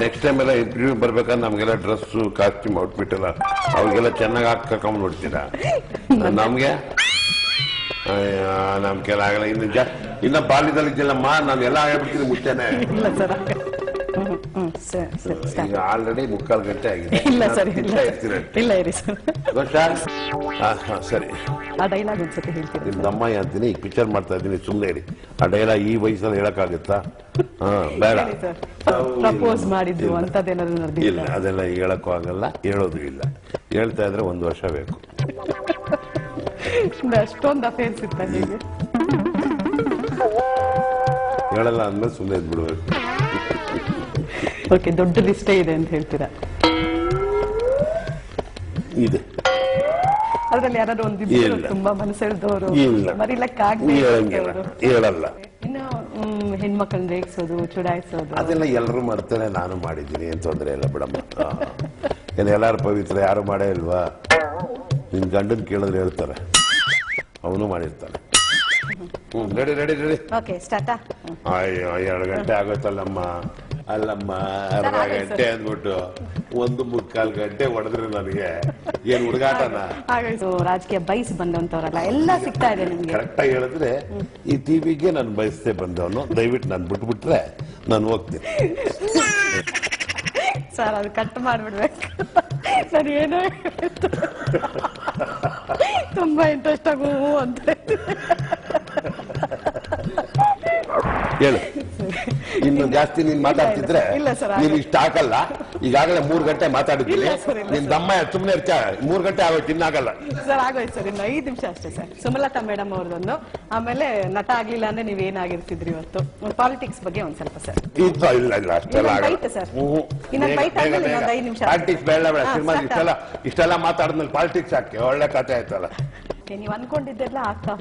next time ಎಲ್ಲ interview ಬರ್ಬೇಕಾದ್ರೆ ನಮ್ಗೆಲ್ಲ ಡ್ರೆಸ್ ಕಾಸ್ಟ್ಯೂಮ್ ಔಟ್ಫಿಟ್ ಎಲ್ಲ ಅವ್ರಿಗೆಲ್ಲ ಚೆನ್ನಾಗಿ ಹಾಕೊಂಡ್ ನೋಡ್ತೀರಾ ನಮ್ಗೆ ನಮ್ ಕೆಲ ಆಗಲ್ಲ ಇನ್ನ ಬಾಲ್ಯದಲ್ಲಿ ಇದ್ದಲ್ಲಮ್ಮ ನಾನು ಎಲ್ಲ ಆಗ್ಬಿಡ್ತೀನಿ ಮುಂಚೆನೆ ಈಗ ಆಲ್ರೆಡಿ 3/4 ಗಂಟೆ ಆಗಿದೆ ಇಲ್ಲ ಸರ್ ಇಲ್ಲ ಇರಿ ಸರ್ ಸರಿ ಆ ಡೈಲಾಗ್ ಒಂದ್ಸತಿ ಹೇಳ್ತೀನಿ ನಿಮ್ದು ಅಮ್ಮಯ್ಯ ಅಂತೀನಿ ಈಗ ಪಿಕ್ಚರ್ ಮಾಡ್ತಾ ಇದ್ದೀನಿ ಸುಮ್ಮನೆ ಇರಿ ಆ ಡೈಲಾಗ್ ಈ ವಯಸ್ಸಲ್ಲಿ ಹೇಳಕ್ಕಾಗುತ್ತಾ ಬೇಡ ಪ್ರಪೋಸ್ ಮಾಡಿದ್ದು ಅಂತದೇನಾದ್ರು ನಡೆದಿಲ್ಲ ಇಲ್ಲ ಅದೆಲ್ಲ ಹೇಳಕ್ಕೂ ಆಗಲ್ಲ ಹೇಳೋದು ಇಲ್ಲ ಹೇಳ್ತಾ ಇದ್ರೆ 1 ವರ್ಷ ಬೇಕು ಅಷ್ಟೊಂದು ಅಫೇರ್ಸ್ ಇತ್ತ ಹೀಗೆ ಹೇಳಲ್ಲ ಅಂದ್ಮೇಲೆ ಸುಮ್ಮನೆ ಬಿಡ್ಬೇಕು ಓಕೆ ದೊಡ್ಡ ಲಿಸ್ಟೇ ಇದೆ ಅಂತ ಹೇಳ್ತೀರಾ ಇದೆ ಅದ್ರಲ್ಲಿ ಯಾರಾದ್ರೂ ಒಂದು ತುಂಬಾ ಮನಸ್ಸೆಳ್ದವರು ಹೇಳಲ್ಲ ಇನ್ನು ಹೆಣ್ಮಕ್ಳನ್ನ ರೇಗಿಸೋದು ಚುಡಾಯಿಸೋದು ಅದೆಲ್ಲ ಎಲ್ಲರೂ ಮಾಡ್ತಾರೆ ನಾನು ಮಾಡಿದ್ದೀನಿ ಏನ್ ತೊಂದ್ರೆ ಇಲ್ಲ ಬಿಡಮ್ಮ ಏನ್ ಎಲ್ಲಾರು ಪವಿತ್ರ ಯಾರು ಮಾಡೇ ಇಲ್ವಾ ನಿನ್ ಗಂಡನ್ ಕೇಳಿದ್ರೆ ಹೇಳ್ತಾರೆ ಅವನು ಮಾಡಿರ್ತಾನೆ ರೆಡಿ ರೆಡಿ ರೆಡಿ ಅಯ್ಯೋ 2 ಗಂಟೆ ಆಗೋಯ್ತಲ್ಲಮ್ಮ ಅಲ್ಲಮ್ಮ ಅರ್ಧ ಗಂಟೆ ಅಂದ್ಬಿಟ್ಟು 1/4 ಗಂಟೆ ಹೊಡೆದ್ರೆ ನನಗೆ ಏನ್ ಹುಡುಗಾಟನ ರಾಜಕೀಯ ಬಯಸ್ ಬಂದವಂತವ್ರಲ್ಲ ಎಲ್ಲ ಸಿಗ್ತಾ ಇದೆ ನಿಮ್ಗೆ ಕರೆಕ್ಟ್ ಆಗಿ ಹೇಳಿದ್ರೆ ಈ ಟಿವಿಗೆ ನಾನು ಬಯಸ್ತೆ ಬಂದವನು ದಯವಿಟ್ಟು ನಾನು ಬಿಟ್ಬಿಟ್ರೆ ನಾನು ಹೋಗ್ತೀನಿ ಸರ್ ಅದು ಕಟ್ ಮಾಡ್ಬಿಡ್ಬೇಕು ಸರ್ ಏನೋ ತುಂಬಾ ಇಂಟ್ರೆಸ್ಟ್ ಆಗು ಅಂತ ಹೇಳು ಇನ್ನು ಜಾಸ್ತಿ ನೀನ್ ಮಾತಾಡ್ತಿದ್ರೆ ನೀನ್ ಇಷ್ಟ ಹಾಕಲ್ಲ ಈಗಾಗಲೇ 3 ಗಂಟೆ ಮಾತಾಡಿದ್ದೀನಿ ನಿನ್ ದಮ್ಮ ಸುಮ್ಮನೆ ಇರ್ತ 3 ಗಂಟೆ ಆಗೋಯ್ತು ಇನ್ನಾಗಲ್ಲ ಸರ್ ಆಗೋಯ್ತು ಸರ್ ಇನ್ನು 5 ನಿಮಿಷ ಅಷ್ಟೇ ಸರ್ ಸುಮಲತಾ ಮೇಡಮ್ ಅವ್ರದೊಂದು ಆಮೇಲೆ ನಟ ಆಗ್ಲಿಲ್ಲ ಅಂದ್ರೆ ನೀವ್ ಏನಾಗಿರ್ತಿದ್ರಿ ಇವತ್ತು ಪಾಲಿಟಿಕ್ಸ್ ಬಗ್ಗೆ ಒಂದ್ ಸ್ವಲ್ಪ ಸರ್ ಇಲ್ಲ ಇಲ್ಲ ಅಷ್ಟೆಲ್ಲ ಪಾಲಿಟಿಕ್ಸ್ ಬೇಡ ಬೇಡ ಸಿನಿಮಾ ಇಷ್ಟೆಲ್ಲ ಮಾತಾಡಿದ್ಮೇಲೆ ಪಾಲಿಟಿಕ್ಸ್ ಹಾಕಿ ಒಳ್ಳೆ ಕಥೆ ಆಯ್ತಲ್ಲ ನೀವ್ ಅನ್ಕೊಂಡಿದ್ದೆಲ್ಲ ಆಗ್ತಾ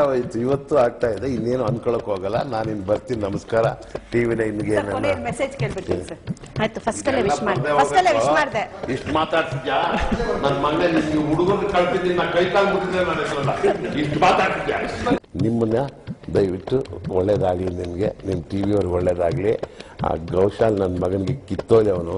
ಹೋಯ್ತು ಇವತ್ತು ಆಗ್ತಾ ಇದೆ ಇನ್ನೇನು ಅನ್ಕೊಳಕ್ ಹೋಗಲ್ಲ ನಾನು ಇನ್ ಬರ್ತೀನಿ ನಮಸ್ಕಾರ ಟಿವಿನ ಇನ್ಗೆ ಮೆಸೇಜ್ ಕೇಳ್ಬಿಡ್ತೀನಿ ಸರ್ ಆಯ್ತು ಫಸ್ಟ್ ಇಷ್ಟು ಮಾತಾಡ್ತಿದ್ಯಾ ನನ್ನ ಮನೇಲಿ ನೀವು ಹುಡುಗರು ಕಳ್ತಿದ್ದೀನಿ ನಾ ಕೈ ಕಾಲು ಮುಟ್ಟಿದ್ರೆ ನಾನು ಇಷ್ಟು ಮಾತಾಡ್ತಿದ್ಯಾ ನಿಮ್ಮನ್ನ ದಯವಿಟ್ಟು ಒಳ್ಳೇದಾಗ್ಲಿ ನಿಮ್ಗೆ ನಿಮ್ ಟಿವಿ ಅವ್ರಿಗೆ ಒಳ್ಳೇದಾಗ್ಲಿ ಆ ಗೌಶಾಲ್ ನನ್ನ ಮಗನಿಗೆ ಕಿತ್ತೋದೆ ಅವನು